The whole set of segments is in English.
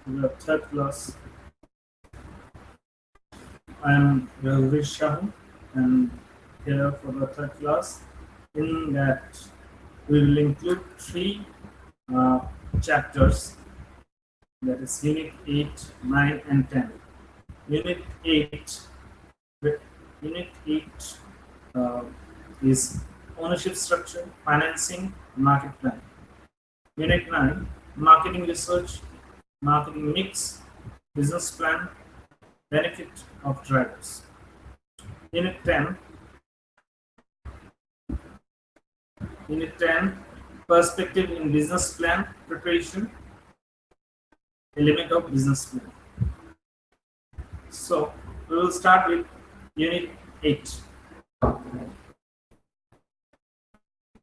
the third class. I am Ravish Shahu, and here for the third class. In that, we will include three uh, chapters, that is Unit 8, 9, and 10. Unit 8, Unit 8 uh, is ownership structure, financing, market plan. Unit 9, marketing research, marketing mix, business plan, benefit of drivers. Unit 10, Unit 10, perspective in business plan preparation, element of business plan. So we will start with Unit 8.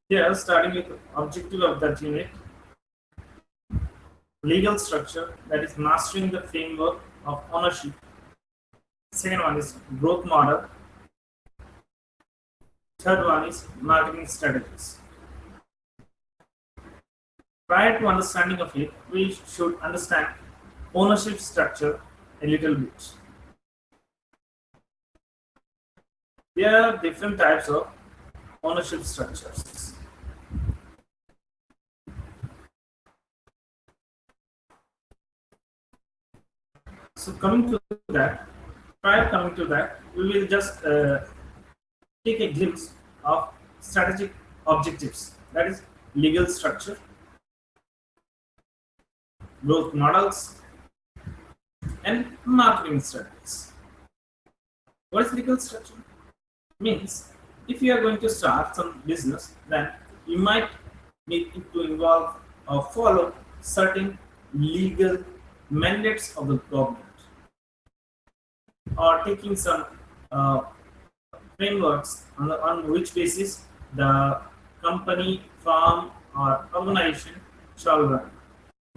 Here, starting with objective of that unit, legal structure, that is mastering the framework of ownership. Second one is growth model. Third one is marketing strategies. Prior to understanding of it, we should understand ownership structure a little bit. There are different types of ownership structures. So coming to that, prior coming to that, we will just take a glimpse of strategic objectives, that is legal structure, growth models, and marketing strategies. What is legal structure? Means if you are going to start some business, then you might need to involve or follow certain legal mandates of the government, or taking some frameworks on which basis the company, firm, or organization shall run.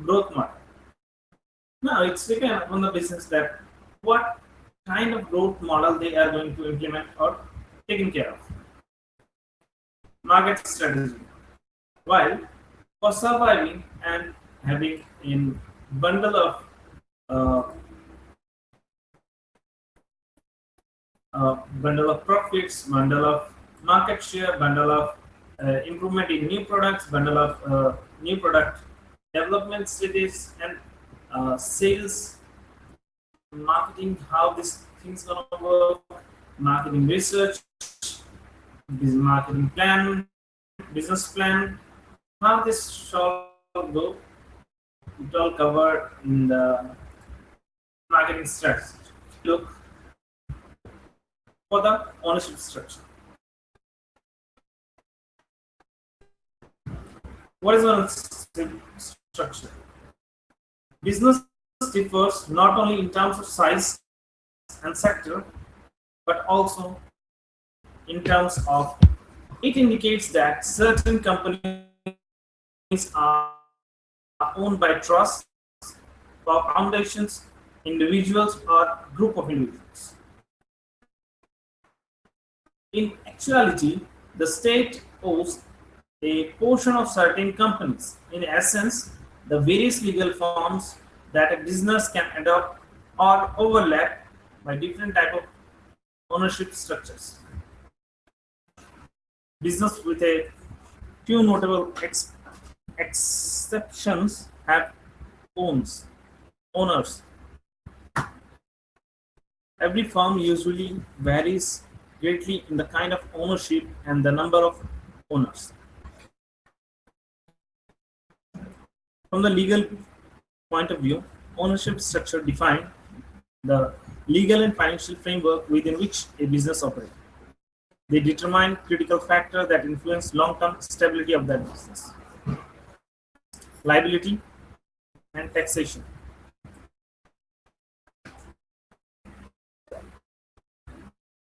Growth model. Now it's depend on the business that what kind of growth model they are going to implement or taken care of. Market strategy. While for surviving and having a bundle of profits, bundle of market share, bundle of improvement in new products, bundle of new product development stages, and sales, marketing, how this thing's gonna work, marketing research, marketing plan, business plan, how this shall go. It all covered in the marketing strategy. Look for the ownership structure. What is ownership structure? Business differs not only in terms of size and sector, but also in terms of it indicates that certain companies are owned by trusts, or foundations, individuals, or group of individuals. In actuality, the state owns a portion of certain companies. In essence, the various legal forms that a business can adopt or overlap by different type of ownership structures. Business with a few notable exceptions have owners. Every firm usually varies greatly in the kind of ownership and the number of owners. From the legal point of view, ownership structure defines the legal and financial framework within which a business operates. They determine critical factors that influence long-term stability of that business. Liability and taxation.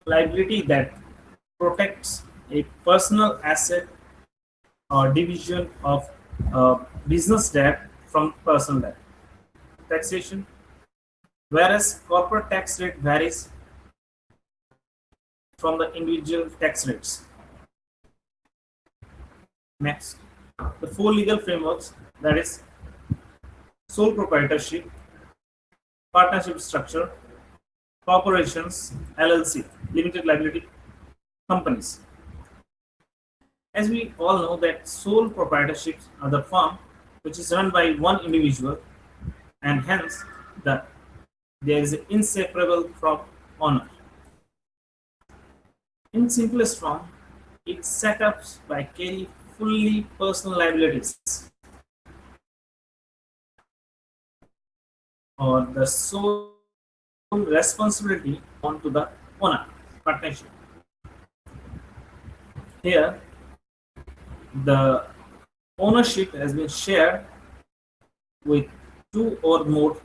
Liability that protects a personal asset or division of business debt from personal debt. Taxation, whereas corporate tax rate varies from the individual tax rates. Next, the four legal frameworks, that is sole proprietorship, partnership structure, corporations, LLC, limited liability companies. As we all know that sole proprietorships are the firm which is run by one individual and hence the there is an inseparable from owner. In simplest form, it's set up by carry fully personal liabilities or the sole responsibility onto the owner partnership. Here, the ownership has been shared with two or more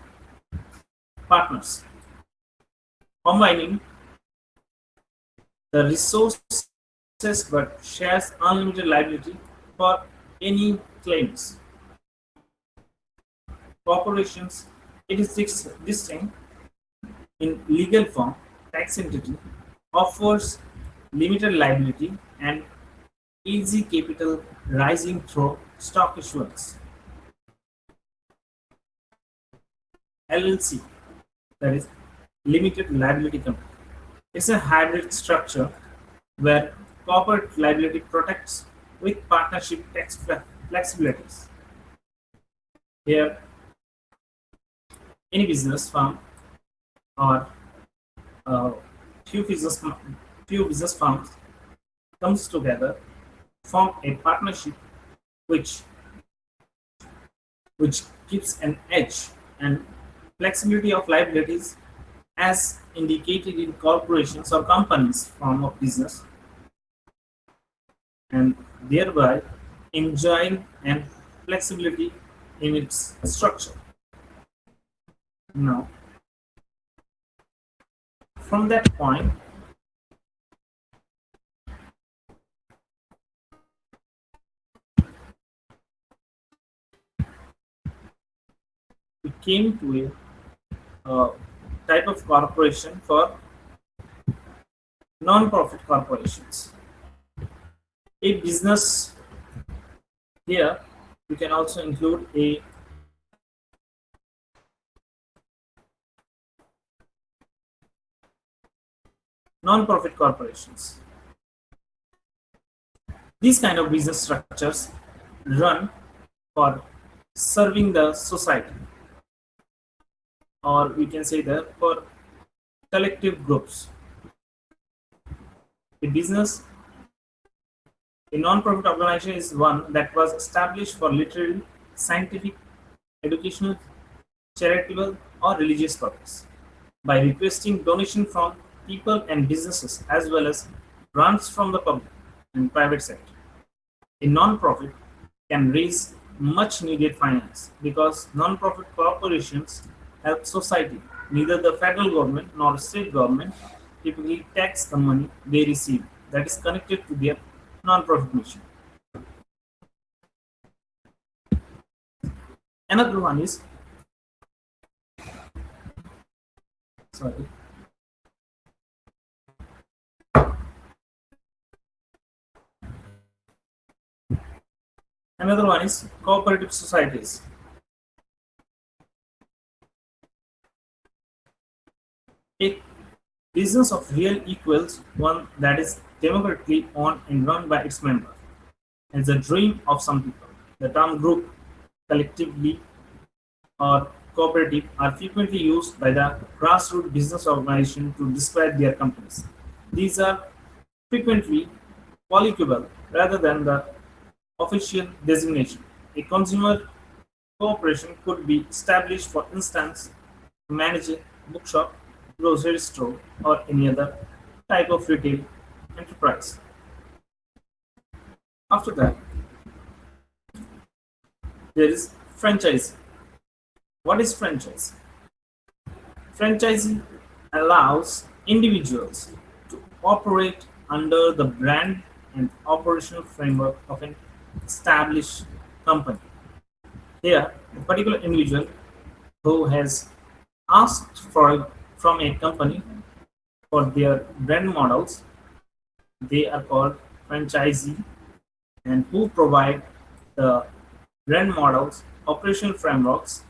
partners, combining the resources but shares unlimited liability for any claims. Corporations, it is distinct in legal form, tax entity, offers limited liability and easy capital rising through stock issuance. LLC, that is limited liability company. It's a hybrid structure where corporate liability protects with partnership tax flexibilities. Here, any business firm or uh, few business firms comes together, form a partnership which gives an edge and flexibility of liabilities as indicated in corporations or companies form of business and thereby enjoying and flexibility in its structure. Now, from that point, we came to a type of corporation for non-profit corporations. A business here, we can also include a non-profit corporations. These kind of business structures run for serving the society, or we can say that for collective groups. A non-profit organization is one that was established for literary, scientific, educational, charitable, or religious purpose by requesting donation from people and businesses as well as grants from the public and private sector. A non-profit can raise much needed finance because non-profit corporations help society. Neither the federal government nor state government typically tax the money they receive that is connected to their non-profit mission. Another one is sorry. Another one is cooperative societies. A business of real equals one that is democratically owned and run by its members. It's a dream of some people. The term group, collectively, or cooperative are frequently used by the grassroots business organization to describe their companies. These are frequently polycular rather than the official designation. A consumer cooperation could be established, for instance, to manage a bookshop, grocery store, or any other type of retail enterprise. After that, there is franchise. What is franchise? Franchising allows individuals to operate under the brand and operational framework of an established company. Here, a particular individual who has asked from a company for their brand models, they are called franchisee, and who provide the brand models, operational frameworks,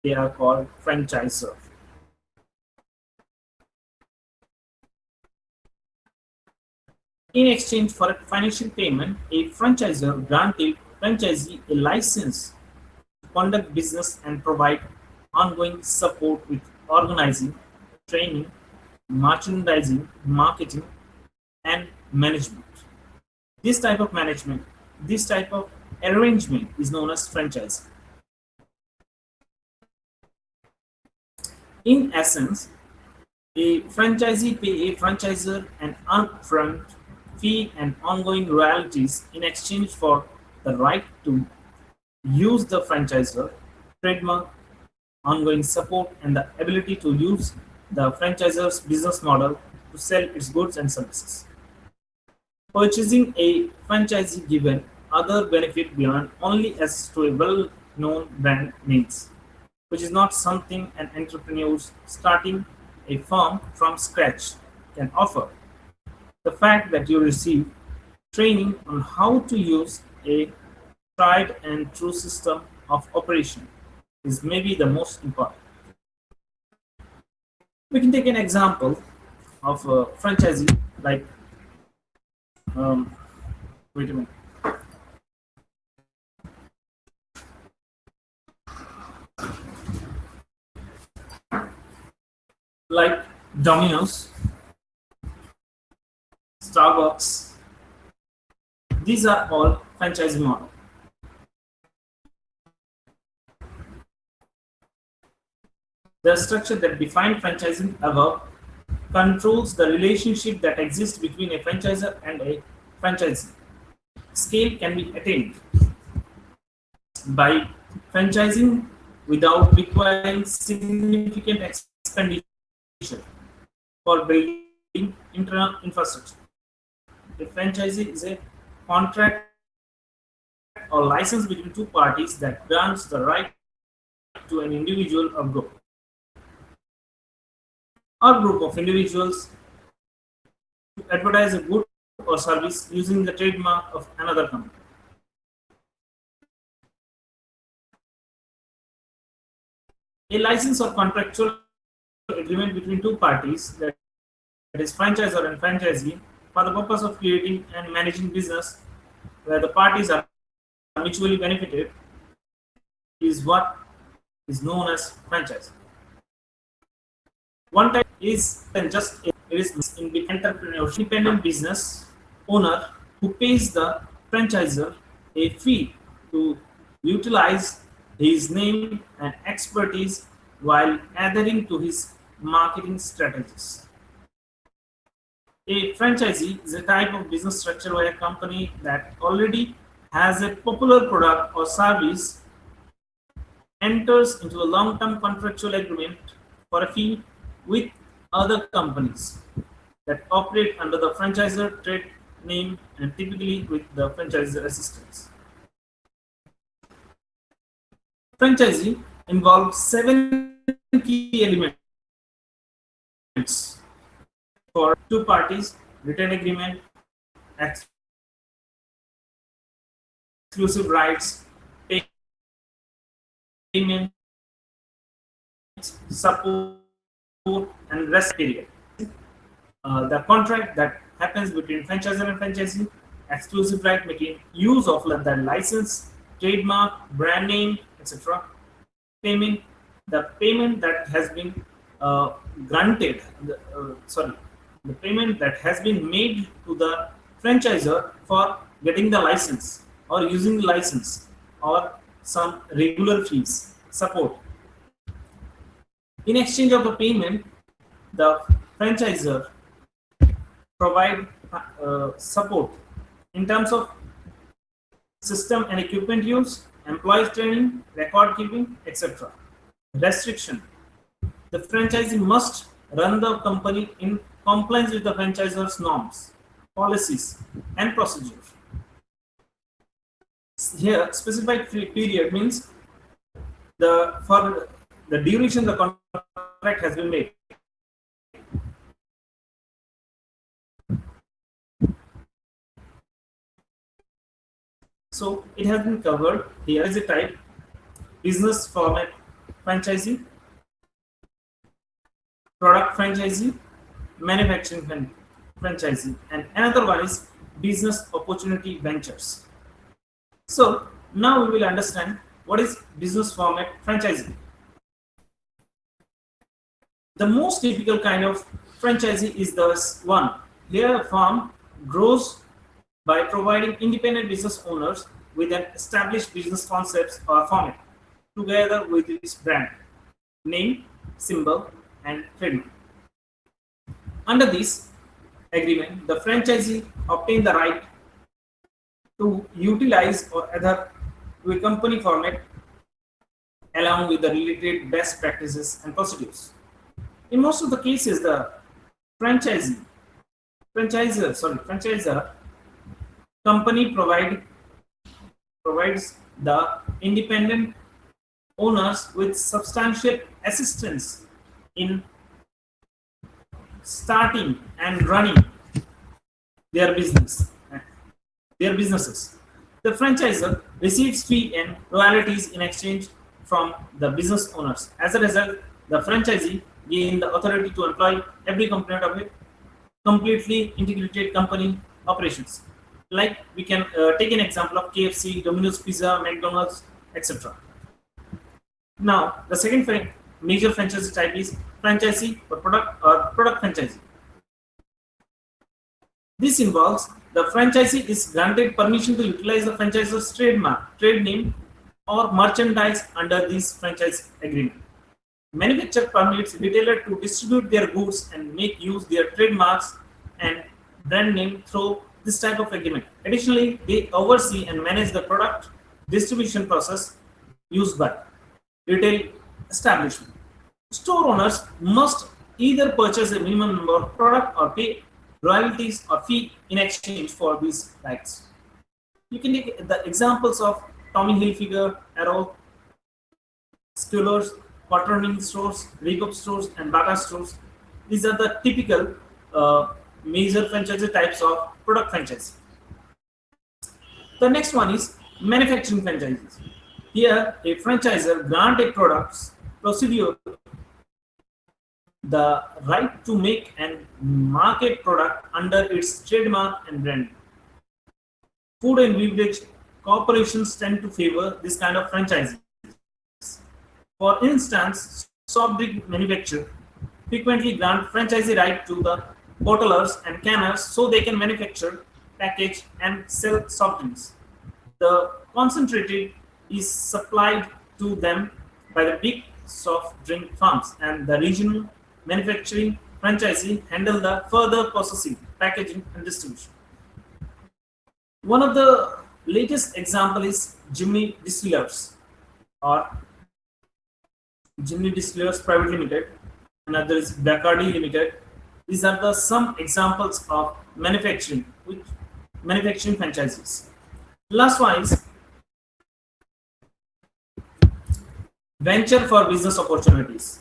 they are called franchisor. In exchange for a financial payment, a franchisor granted franchisee a license to conduct business and provide ongoing support with organizing, training, merchandising, marketing, and management. This type of management, this type of arrangement is known as franchise. In essence, a franchisee pay a franchisor an upfront fee and ongoing royalties in exchange for the right to use the franchisor trademark, ongoing support, and the ability to use the franchisor's business model to sell its goods and services. Purchasing a franchisee given other benefit beyond only access to a well-known brand names, which is not something an entrepreneur starting a firm from scratch can offer. The fact that you receive training on how to use a tried and true system of operation is maybe the most important. We can take an example of a franchisee like um, wait a minute, like Domino's, Starbucks. These are all franchising model. The structure that defined franchising above controls the relationship that exists between a franchisor and a franchisee. Scale can be attained by franchising without requiring significant expenditure for building internal infrastructure. A franchisee is a contract or license between two parties that grants the right to an individual or group of individuals to advertise a good or service using the trademark of another company. A license or contractual agreement between two parties, that is franchisor and franchisee, for the purpose of creating and managing business where the parties are mutually benefited, is what is known as franchise. One type is then just it is entrepreneurship, independent business owner who pays the franchisor a fee to utilize his name and expertise while adhering to his marketing strategies. A franchisee is a type of business structure where a company that already has a popular product or service enters into a long-term contractual agreement for a fee with other companies that operate under the franchisor trade name and typically with the franchisor assistance. Franchisee involves seven key elements for two parties: written agreement, exclusive rights, payment, support, and rest period. The contract that happens between franchisor and franchisee, exclusive right making use of the license, trademark, brand name, etc. Payment, the payment that has been granted, the payment that has been made to the franchisor for getting the license or using the license or some regular fees, support. In exchange of the payment, the franchisor provide support in terms of system and equipment use, employee training, record keeping, etc. Restriction: the franchisee must run the company in compliance with the franchisor's norms, policies, and procedures. Here, specified period means for the duration the contract has been made. So it has been covered. Here is a type: business format franchisee, product franchisee, manufacturing franchising, and another one is business opportunity ventures. So now we will understand what is business format franchising. The most typical kind of franchisee is this one. Here a firm grows by providing independent business owners with an established business concepts or format together with its brand, name, symbol, and trademark. Under this agreement, the franchisee obtains the right to utilize or adhere to a company format along with the related best practices and procedures. In most of the cases, the franchisee, franchisor company provides the independent owners with substantial assistance in starting and running their businesses. The franchisor receives fee and royalties in exchange from the business owners. As a result, the franchisee gains the authority to employ every component of a completely integrated company operations. Like we can take an example of KFC, Domino's Pizza, McDonald's, etc. Now, the second major franchisee type is franchisee or product franchisee. This involves the franchisee is granted permission to utilize the franchisor's trademark, trade name, or merchandise under this franchise agreement. Manufacturer permits retailer to distribute their goods and make use their trademarks and brand name through this type of agreement. Additionally, they oversee and manage the product distribution process used by retail establishment. Store owners must either purchase a minimum number of product or pay royalties or fee in exchange for these rights. You can take the examples of Tommy Hilfiger, Arrow, Scullers, Patterning stores, Reebok stores, and Bata stores. These are the typical major franchise types of product franchise. The next one is manufacturing franchises. Here, a franchisor grants a product's procedure the right to make and market product under its trademark and brand. Food and beverage corporations tend to favor this kind of franchising. For instance, soft drink manufacturers frequently grant franchisee right to the bottlers and canners so they can manufacture, package, and sell soft drinks. The concentrated is supplied to them by the big soft drink farms, and the regional manufacturing franchisee handle the further processing, packaging, and distribution. One of the latest example is Jimny Distillers or Jimny Distillers Private Limited. Another is Bacardi Limited. These are the some examples of manufacturing franchises. Last one is venture for business opportunities.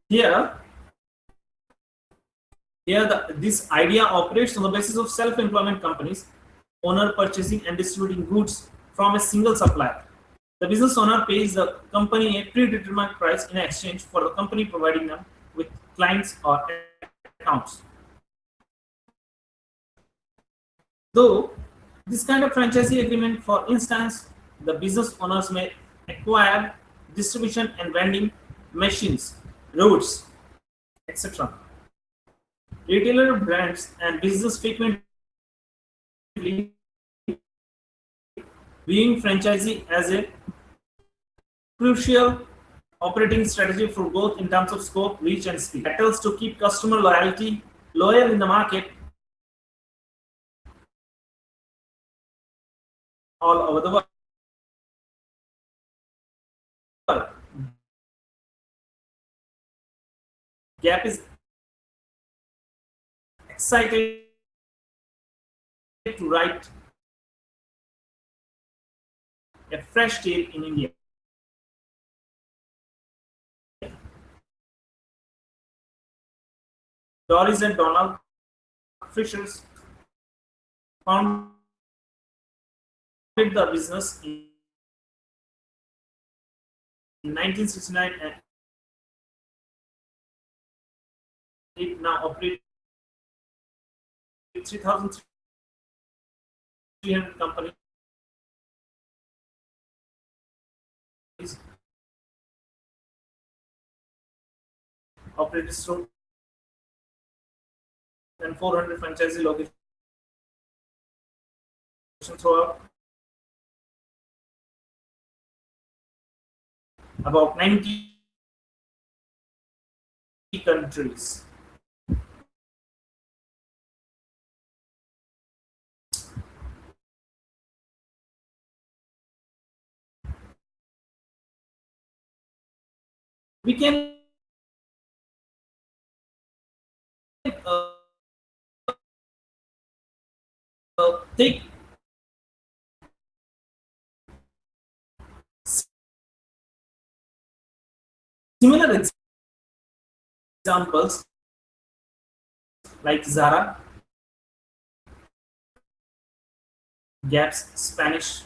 Here this idea operates on the basis of self-employment companies, owner purchasing and distributing goods from a single supplier. The business owner pays the company a predetermined price in exchange for the company providing them with clients or accounts. Though this kind of franchisee agreement, for instance, the business owners may acquire distribution and vending machines, roads, etc. Retailer brands and business frequently viewing franchisee as a crucial operating strategy for both in terms of scope, reach, and speed. Battles to keep customer loyalty loyal in the market all over the world. Gap is excited to write a fresh tale in India. Doris and Donald Fishers founded the business in 1969 it now operates 3,300 companies, operates through and 400 franchisee locations throughout about 90 countries. We can take similar examples like Zara, Gap's Spanish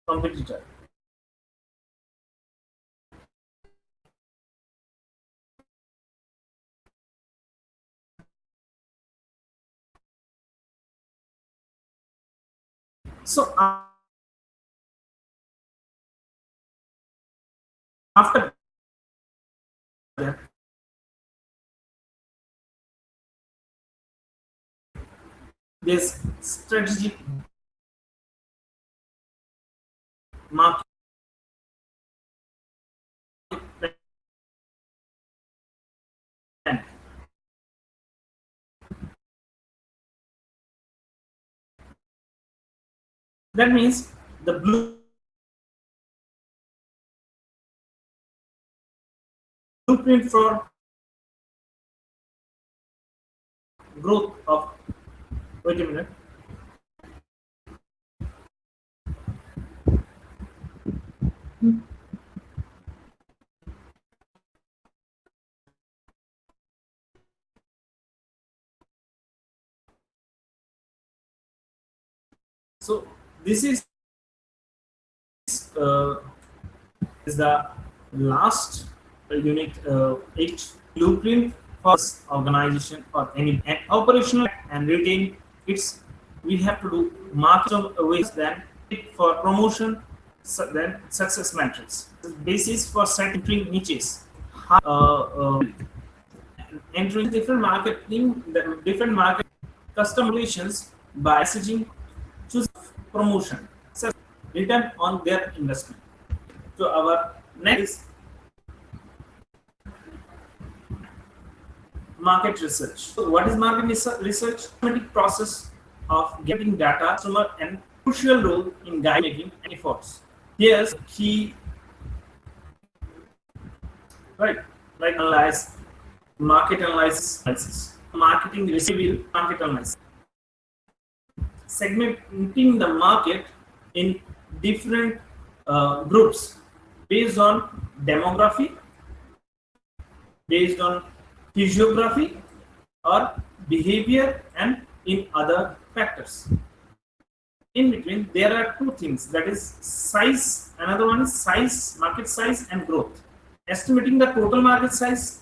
competitor. So after that, there's strategic market plan. That means the blueprint for growth of. Wait a minute. So this uh, is the last unit 8 blueprint for organization or any an operational and retain its. We have to do market ways than for promotion, then success metrics. The basis for setting niches. Uh, uh, Entering different marketing, the different market custom relations by messaging, choose promotion, return on their investment. So our next market research. So what is market research? Systematic process of getting data, customer, and crucial role in guide making efforts. Here's key, right? Like analyze, market analysis, marketing receivable, market analysis, segmenting the market in different groups based on demography, based on physiography or behavior, and in other factors. In between, there are two things, that is size. Another one is size, market size, and growth. Estimating the total market size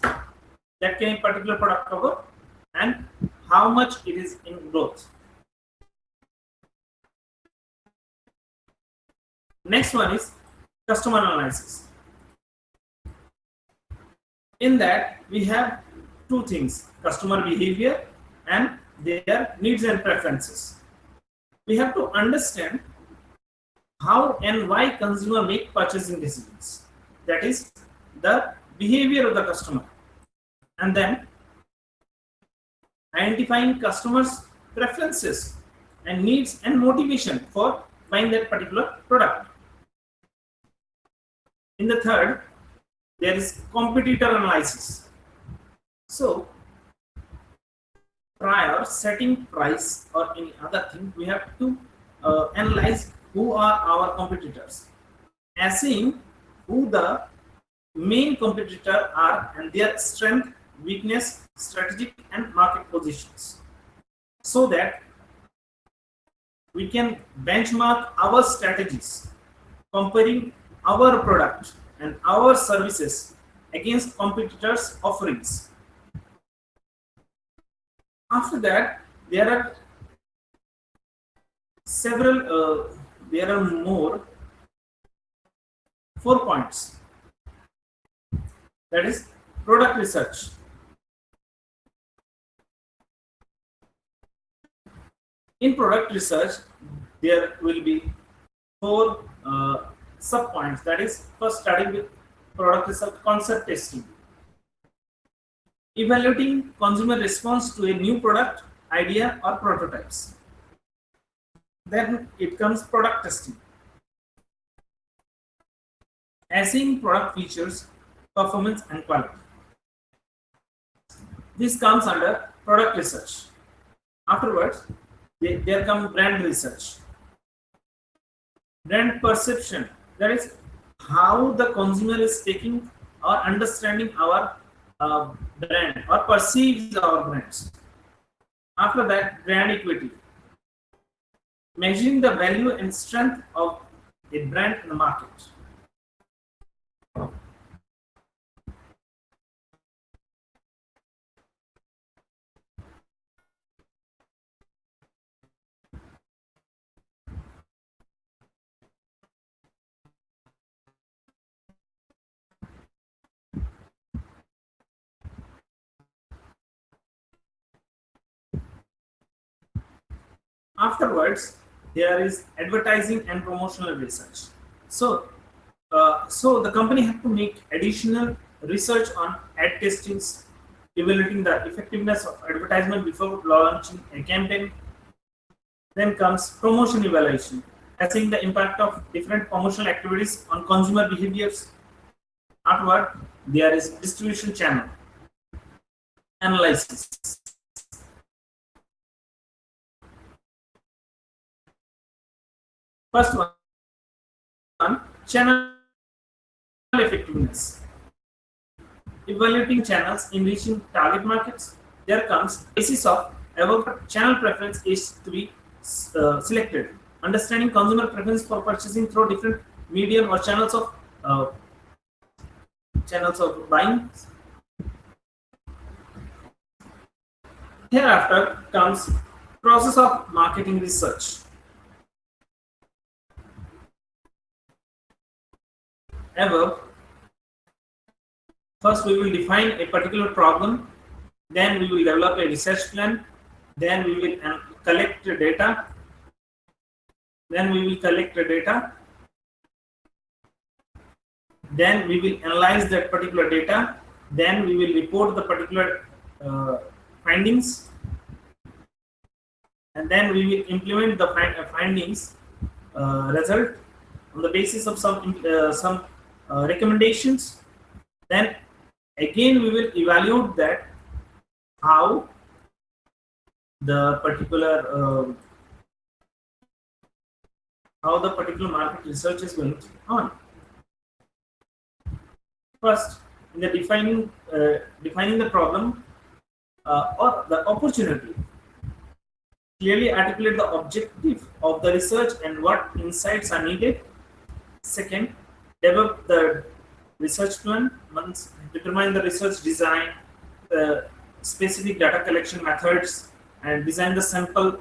that can a particular product cover and how much it is in growth. Next one is customer analysis. In that, we have two things, customer behavior and their needs and preferences. We have to understand how and why consumer make purchasing decisions. That is the behavior of the customer. And then identifying customers' preferences and needs and motivation for buying that particular product. In the third, there is competitor analysis. So prior setting price or any other thing, we have to analyze who are our competitors, assessing who the main competitor are and their strength, weakness, strategic and market positions, so that we can benchmark our strategies comparing our product and our services against competitors' offerings. After that, there are several, there are more 4 points. That is product research. In product research, there will be four sub points. That is, first, starting with product research concept testing, evaluating consumer response to a new product, idea, or prototypes. Then it comes product testing, assessing product features, performance, and quality. This comes under product research. Afterwards, there comes brand research. Brand perception, that is how the consumer is taking or understanding our brand or perceives our brands. After that, brand equity, measuring the value and strength of a brand in the market. Afterwards, there is advertising and promotional research. So the company have to make additional research on ad testings, evaluating the effectiveness of advertisement before launching a campaign. Then comes promotion evaluation, assessing the impact of different promotional activities on consumer behaviors. Afterward, there is distribution channel analysis. First one, channel effectiveness, evaluating channels in reaching target markets. There comes basis of above channel preference is to be selected, understanding consumer preference for purchasing through different medium or channels of buying. Hereafter comes process of marketing research. Above, first we will define a particular problem, then we will develop a research plan, then we will collect the data, then we will analyze that particular data, then we will report the particular findings, and then we will implement the findings result on the basis of some recommendations. Then again we will evaluate that how the particular market research is going on. First, in the defining the problem or the opportunity, clearly articulate the objective of the research and what insights are needed. Second, develop the research plan, determine the research design, specific data collection methods, and design the sample,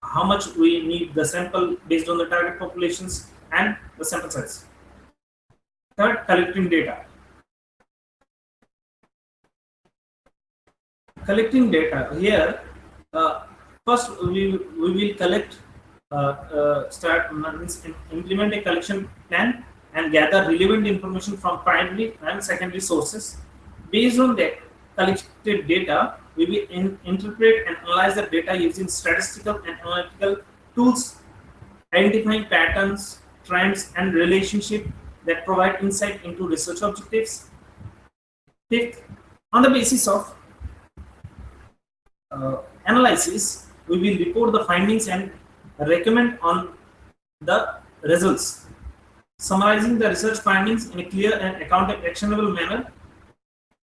how much we need the sample based on the target populations and the sample size. Third, collecting data. Collecting data here, first we will collect, implement a collection plan and gather relevant information from primary and secondary sources. Based on that collected data, we will interpret and analyze the data using statistical and analytical tools, identifying patterns, trends, and relationships that provide insight into research objectives. Fifth, on the basis of analysis, we will report the findings and recommend on the results, summarizing the research findings in a clear and actionable manner,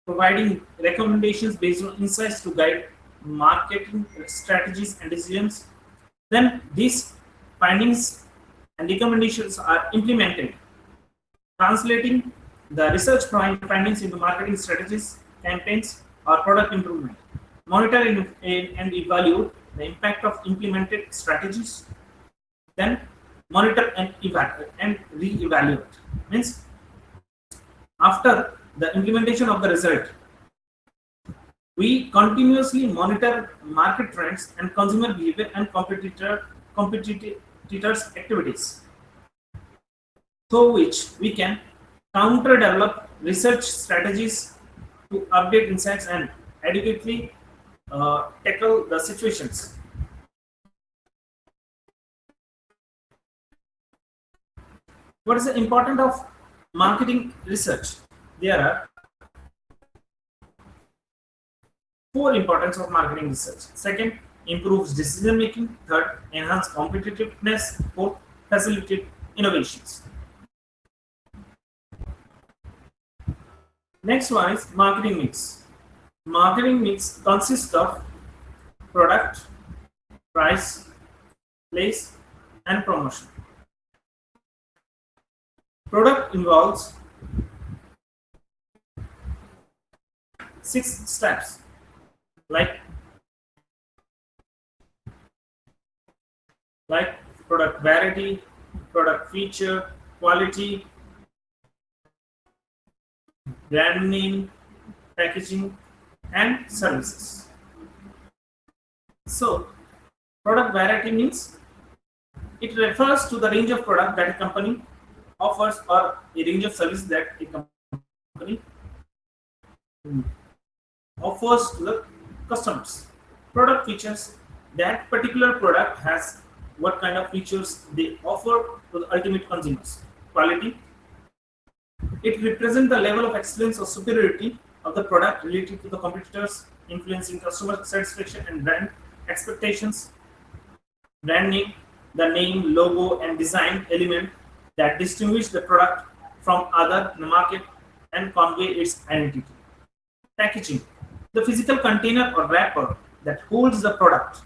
providing recommendations based on insights to guide marketing strategies and decisions. Then these findings and recommendations are implemented, translating The research findings into marketing strategies, campaigns, or product improvement. Monitor and evaluate the impact of implemented strategies. Then monitor and evaluate and re-evaluate. Means after the implementation of the result, we continuously monitor market trends and consumer behavior and competitors' activities, through which we can counter develop research strategies to update insights and adequately tackle the situations. What is the importance of marketing research? There are four importance of marketing research. Second, improves decision making. Third, enhance competitiveness. Fourth, facilitate innovations. Next one is marketing mix. Marketing mix consists of product, price, place, and promotion. Product involves 6 steps like product variety, product feature, quality, brand name, packaging, and services. So, product variety means it refers to the range of product that a company offers or a range of services that a company offers to the customers. Product features, that particular product has what kind of features they offer to the ultimate consumers. Quality, it represents the level of excellence or superiority of the product related to the competitors, influencing customer satisfaction and brand expectations. Brand name, the name, logo, and design element that distinguish the product from other in the market and convey its identity. Packaging, the physical container or wrapper that holds the product,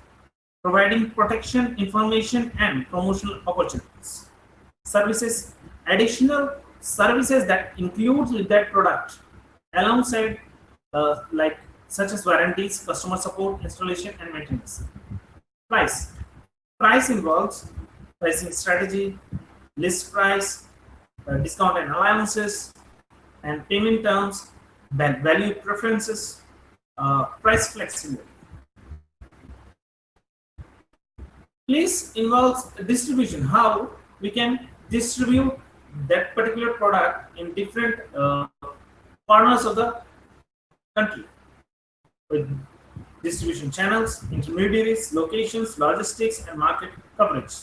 providing protection, information, and promotional opportunities. Services, additional services that includes with that product alongside like such as warranties, customer support, installation, and maintenance. Price, price involves pricing strategy, list price, discount and allowances, and payment terms, value preferences, price flexibility. Place involves distribution, how we can distribute that particular product in different corners of the country with distribution channels, intermediaries, locations, logistics, and market coverage.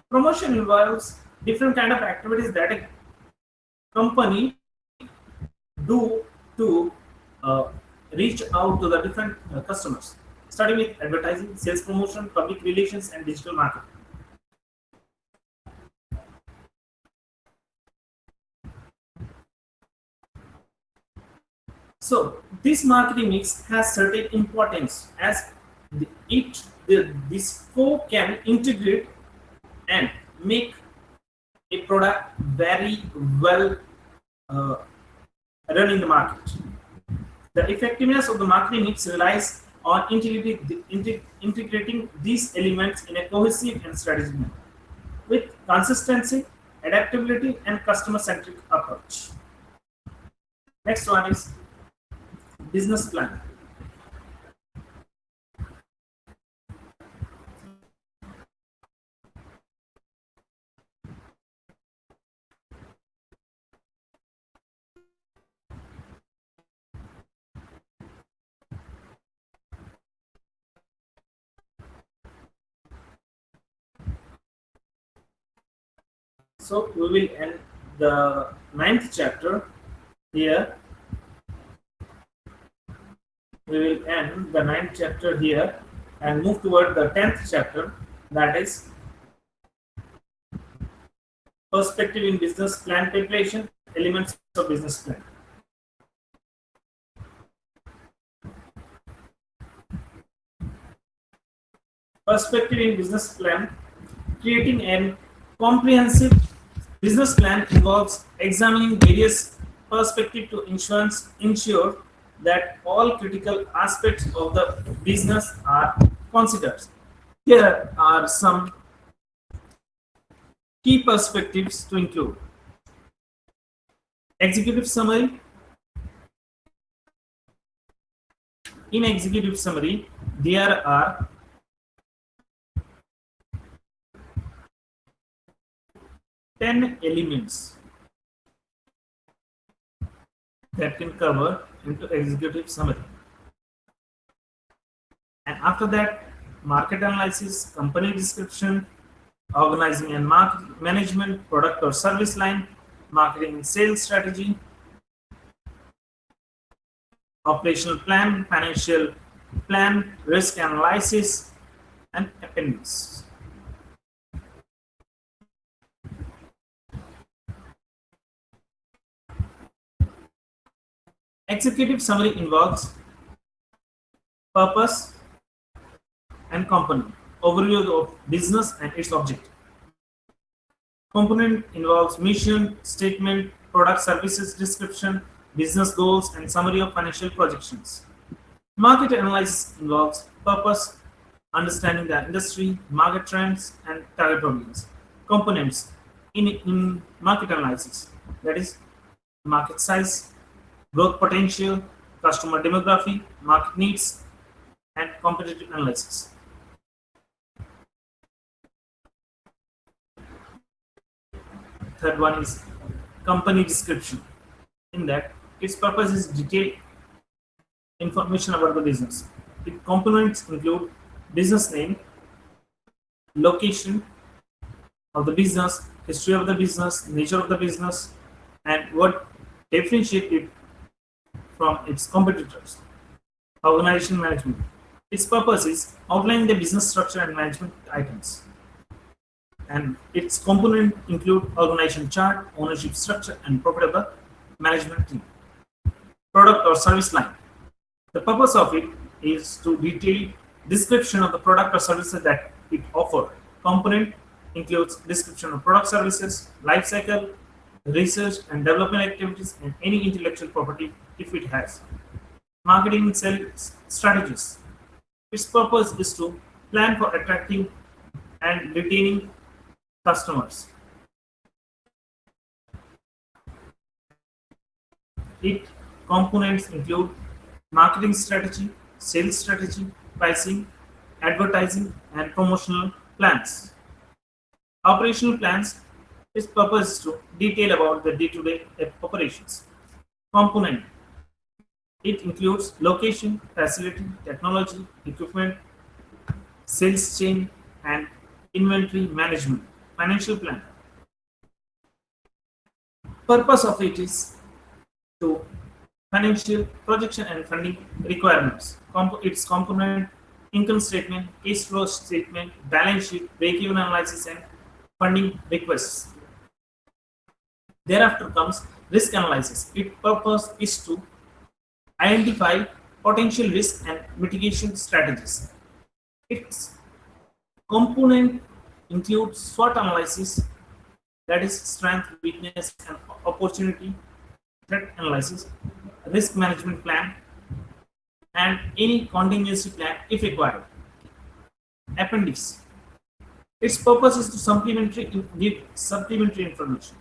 Promotion involves different kind of activities that a company do to reach out to the different customers, starting with advertising, sales promotion, public relations, and digital marketing. So this marketing mix has certain importance as this four can integrate and make a product very well run in the market. The effectiveness of the marketing mix relies on integrating these elements in a cohesive and strategic manner with consistency, adaptability, and customer-centric approach. Next one is business plan. So we will end the 9th chapter here. We will end the 9th chapter here and move toward the 10th chapter, that is perspective in business plan preparation, elements of business plan. Perspective in business plan. Creating a comprehensive business plan involves examining various perspective to ensure that all critical aspects of the business are considered. Here are some key perspectives to include. Executive summary. In executive summary, there are 10 elements that can cover into executive summary. And after that, market analysis, company description, organizing and market management, product or service line, marketing and sales strategy, operational plan, financial plan, risk analysis, and appendix. Executive summary involves purpose and component, overview of business and its objective. Component involves mission, statement, product services description, business goals, and summary of financial projections. Market analysis involves purpose, understanding the industry, market trends, and target audience. Components in market analysis, that is market size, growth potential, customer demography, market needs, and competitive analysis. Third one is company description. In that, its purpose is detailed information about the business. Its components include business name, location of the business, history of the business, nature of the business, and what differentiates it from its competitors. Organization management. Its purpose is outlining the business structure and management items. And its component include organization chart, ownership structure, and profitable management team. Product or service line. The purpose of it is to detail description of the product or services that it offers. Component includes description of product services, life cycle, research and development activities, and any intellectual property if it has. Marketing and sales strategies. Its purpose is to plan for attracting and retaining customers. Its components include marketing strategy, sales strategy, pricing, advertising, and promotional plans. Operational plans. Its purpose is to detail about the day-to-day operations. Component. It includes location, facility, technology, equipment, sales chain, and inventory management. Financial plan. Purpose of it is to financial projection and funding requirements. Its component, income statement, cash flow statement, balance sheet, break-even analysis, and funding requests. Thereafter comes risk analysis. Its purpose is to identify potential risks and mitigation strategies. Its component includes SWOT analysis, that is strength, weakness, and opportunity, threat analysis, risk management plan, and any contingency plan if required. Appendix. Its purpose is to give supplementary information.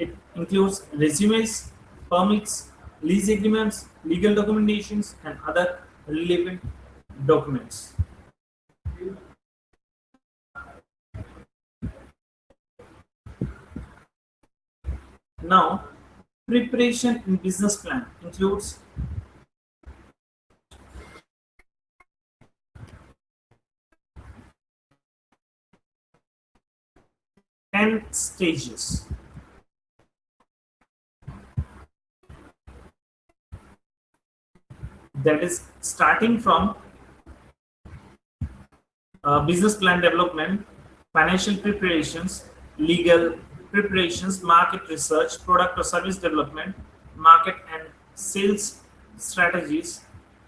It includes resumes, permits, lease agreements, legal documentations, and other relevant documents. Now, preparation in business plan includes ten stages. That is starting from business plan development, financial preparations, legal preparations, market research, product or service development, market and sales strategies,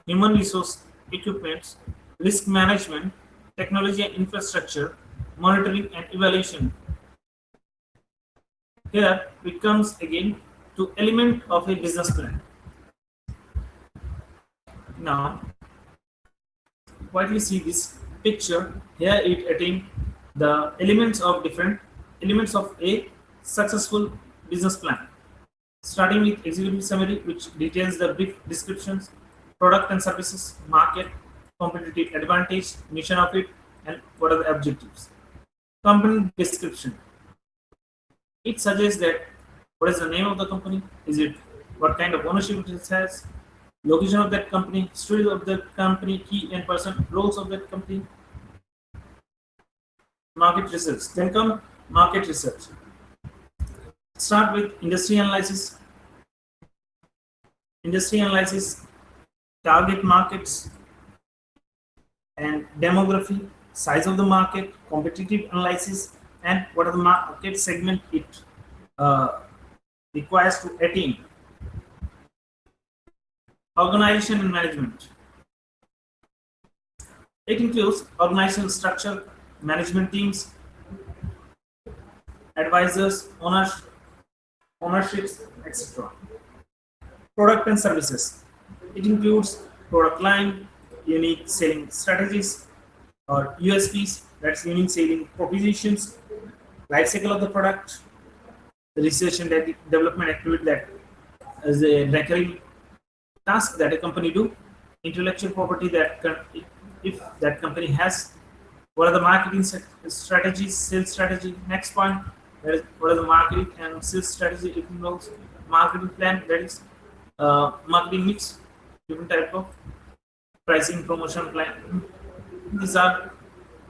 human resource equipments, risk management, technology and infrastructure, monitoring and evaluation. Here it comes again to element of a business plan. Now, what we see this picture here, it attain the elements of different elements of a successful business plan. Starting with executive summary, which details the brief descriptions, product and services, market, competitive advantage, mission of it, and what are the objectives. Company description. It suggests that what is the name of the company, is it what kind of ownership it has, location of that company, history of that company, key and person roles of that company. Market research. Then come market research. Start with industry analysis. Industry analysis, target markets and demography, size of the market, competitive analysis, and what are the market segment it requires to attain. Organization and management. It includes organizational structure, management teams, advisors, ownerships, etc. Product and services. It includes product line, unique selling strategies or USPs, that's unique selling propositions, life cycle of the product, the research and development activity that is a recurring task that a company do, intellectual property that if that company has, what are the marketing strategies, sales strategy. Next point, that is what are the marketing and sales strategy. It involves marketing plan, that is marketing mix, different type of pricing, promotion plan. These are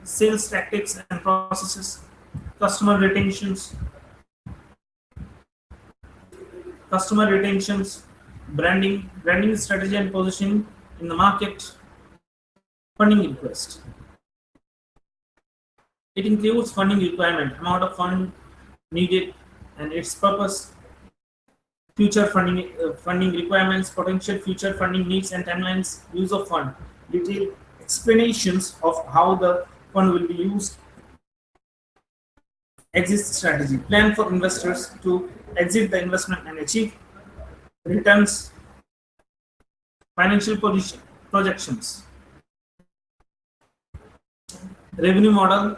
sales tactics and processes. Customer retentions, branding strategy and positioning in the market. Funding request. It includes funding requirement, amount of fund needed and its purpose, future funding requirements, potential future funding needs and timelines, use of fund, detailed explanations of how the fund will be used, exit strategy, plan for investors to exit the investment and achieve returns, financial position, projections, revenue model,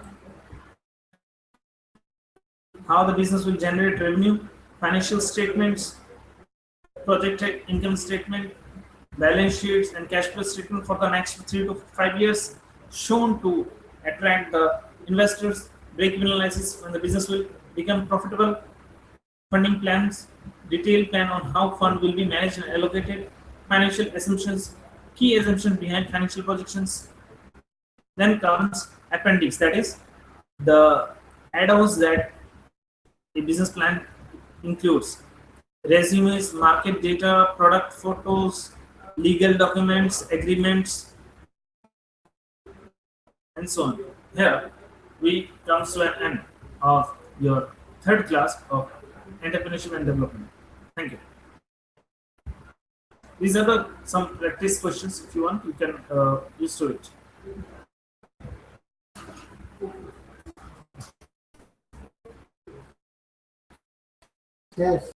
how the business will generate revenue, financial statements, projected income statement, balance sheets, and cash flow statement for the next 3 to 5 years, shown to attract the investors, break-even analysis when the business will become profitable, funding plans, detailed plan on how fund will be managed and allocated, financial assumptions, key assumptions behind financial projections. Then comes appendix, that is the add-ons that a business plan includes: resumes, market data, product photos, legal documents, agreements, and so on. Here we come to an end of your third class of entrepreneurship and development. Thank you. These are some practice questions. If you want, you can use to it. Yes.